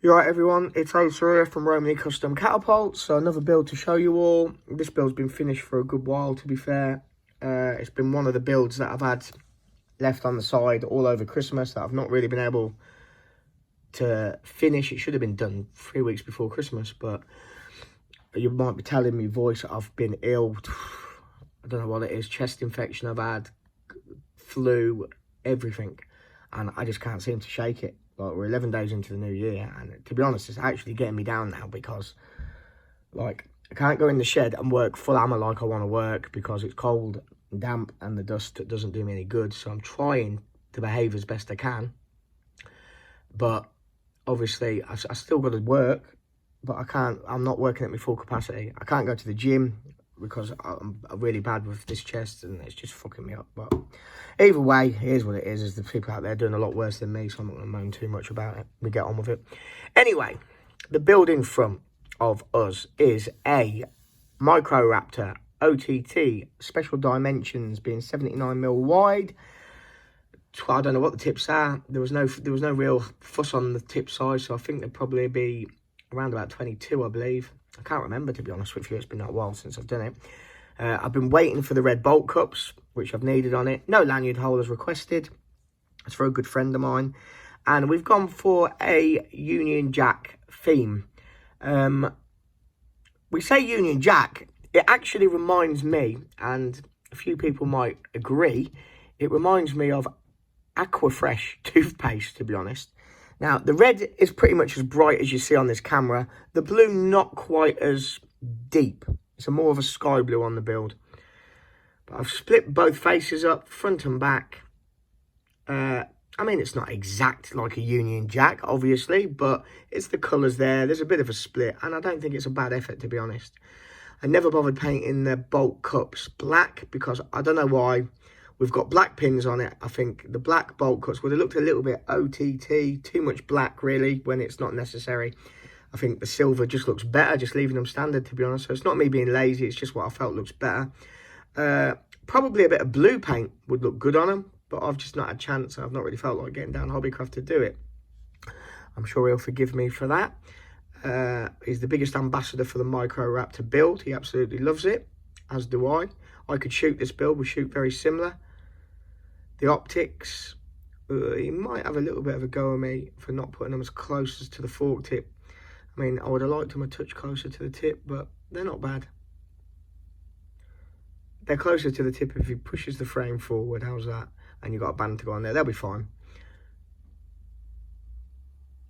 You alright everyone, it's Ace here from Romany Custom Catapult. So another build to show you all. This build's been finished for a good while, to be fair. It's been one of the builds that I've had left on the side all over Christmas that I've not really been able to finish. It should have been done 3 weeks before Christmas, but you might be telling me voice I've been ill. I don't know what it is, chest infection I've had, flu, everything, and I just can't seem to shake it. Like, we're 11 days into the new year, and to be honest, it's actually getting me down now because, like, I can't go in the shed and work full hammer like I want to work because it's cold and damp and the dust doesn't do me any good. So I'm trying to behave as best I can, but obviously I still got to work, but I'm not working at my full capacity. I can't go to the gym because I'm really bad with this chest and it's just fucking me up. But either way, here's what it is the people out there doing a lot worse than me, so I'm not going to moan too much about it. We get on with it. Anyway, the build in front of us is a microraptor OTT, special dimensions being 79mm wide. I don't know what the tips are. There was no real fuss on the tip size, so I think they'd probably be around about 22, I believe. I can't remember, to be honest with you. It's been that while since I've done it. I've been waiting for the red bolt cups, which I've needed on it. No lanyard hole as requested. It's for a good friend of mine. And we've gone for a Union Jack theme. We say Union Jack. It actually reminds me, and a few people might agree, it reminds me of Aquafresh toothpaste, to be honest. Now, the red is pretty much as bright as you see on this camera. The blue, not quite as deep. It's more of a sky blue on the build. But I've split both faces up, front and back. I mean, it's not exact like a Union Jack, obviously, but it's the colours there. There's a bit of a split, and I don't think it's a bad effort, to be honest. I never bothered painting the bolt cups black because I don't know why. We've got black pins on it. I think the black bolt cuts would have looked a little bit OTT, too much black really when it's not necessary. I think the silver just looks better, just leaving them standard, to be honest. So it's not me being lazy, it's just what I felt looks better. Probably a bit of blue paint would look good on them, but I've just not had a chance. I've not really felt like getting down Hobbycraft to do it. I'm sure he'll forgive me for that. He's the biggest ambassador for the microraptor build. He absolutely loves it, as do I. I could shoot this build, we shoot very similar. The optics, he might have a little bit of a go at me for not putting them as close as to the fork tip. I mean, I would have liked them a touch closer to the tip, but they're not bad. They're closer to the tip if he pushes the frame forward. How's that? And you've got a band to go on there. They'll be fine.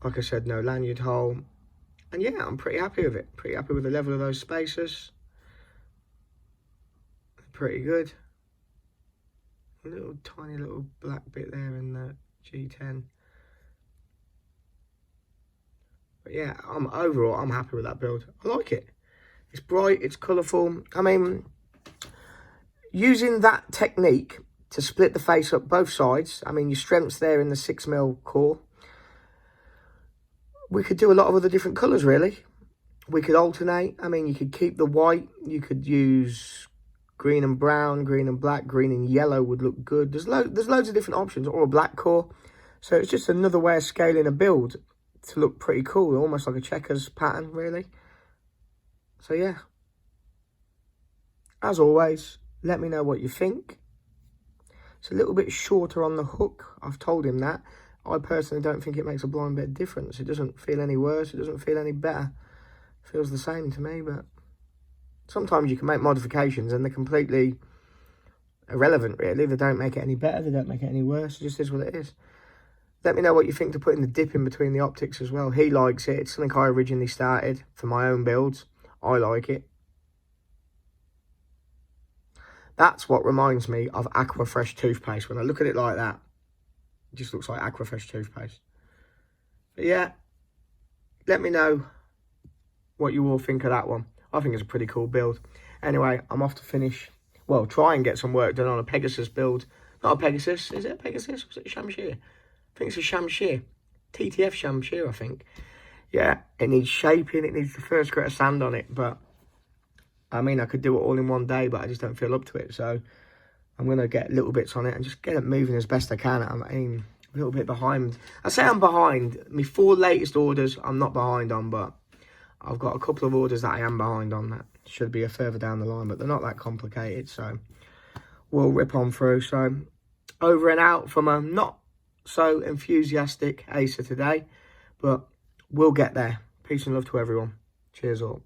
Like I said, no lanyard hole. And yeah, I'm pretty happy with it. Pretty happy with the level of those spacers. Pretty good. A little tiny little black bit there in the G10. But yeah, overall I'm happy with that build. I like it. It's bright, it's colourful. I mean, using that technique to split the face up both sides, I mean, your strength's there in the 6mm core. We could do a lot of other different colours, really. We could alternate. I mean, you could keep the white. You could use green and brown, green and black, green and yellow would look good. There's loads of different options, or a black core. So it's just another way of scaling a build to look pretty cool, almost like a checkers pattern, really. So yeah. As always, let me know what you think. It's a little bit shorter on the hook. I've told him that. I personally don't think it makes a blind bit of difference. It doesn't feel any worse. It doesn't feel any better. It feels the same to me, but sometimes you can make modifications and they're completely irrelevant, really. They don't make it any better. They don't make it any worse. It just is what it is. Let me know what you think to put in the dip in between the optics as well. He likes it. It's something I originally started for my own builds. I like it. That's what reminds me of Aquafresh toothpaste. When I look at it like that, it just looks like Aquafresh toothpaste. But yeah, let me know what you all think of that one. I think it's a pretty cool build. Anyway, I'm off to finish, well, try and get some work done on a Pegasus build. Not a Pegasus, is it a Pegasus? Was it a Shamshir? I think it's a Shamshir. TTF Shamshir, I think. Yeah, it needs shaping, it needs the first coat of sand on it, but I mean, I could do it all in one day, but I just don't feel up to it, so I'm going to get little bits on it and just get it moving as best I can. I mean, little bit behind. I say I'm behind. My 4 latest orders I'm not behind on, but I've got a couple of orders that I am behind on that should be a further down the line, but they're not that complicated, so we'll rip on through. So over and out from a not so enthusiastic Acer today, but we'll get there. Peace and love to everyone. Cheers all.